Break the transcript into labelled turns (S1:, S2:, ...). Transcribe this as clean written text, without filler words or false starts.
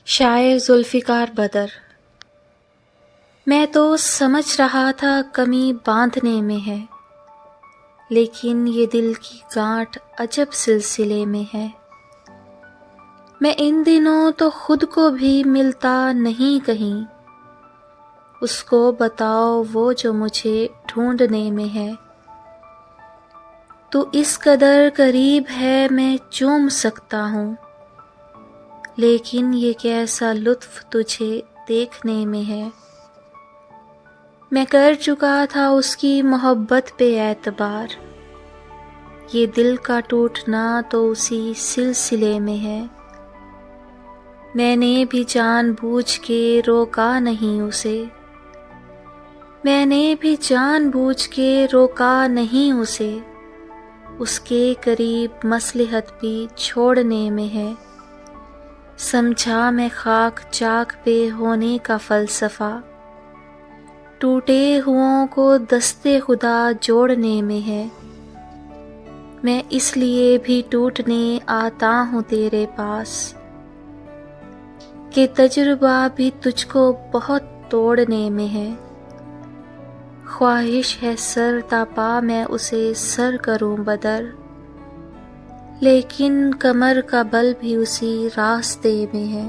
S1: शायर जुल्फ़िकार बदर। मैं तो समझ रहा था कमी बांधने में है, लेकिन ये दिल की गांठ अजब सिलसिले में है। मैं इन दिनों तो खुद को भी मिलता नहीं कहीं, उसको बताओ वो जो मुझे ढूंढने में है। तू इस कदर करीब है मैं चूम सकता हूँ, लेकिन ये कैसा लुत्फ़ तुझे देखने में है। मैं कर चुका था उसकी मोहब्बत पे एतबार, ये दिल का टूटना तो उसी सिलसिले में है। मैंने भी जानबूझ के रोका नहीं उसे, मैंने भी जानबूझ के रोका नहीं उसे, उसके करीब मसलहत भी छोड़ने में है। समझा मैं खाक चाक पे होने का फ़लसफ़ा, टूटे हुओं को दस्ते खुदा जोड़ने में है। मैं इसलिए भी टूटने आता हूँ तेरे पास, कि तजुर्बा भी तुझको बहुत तोड़ने में है। ख्वाहिश है सर तापा मैं उसे सर करूँ बदर, लेकिन कमर का बल भी उसी रास्ते में है।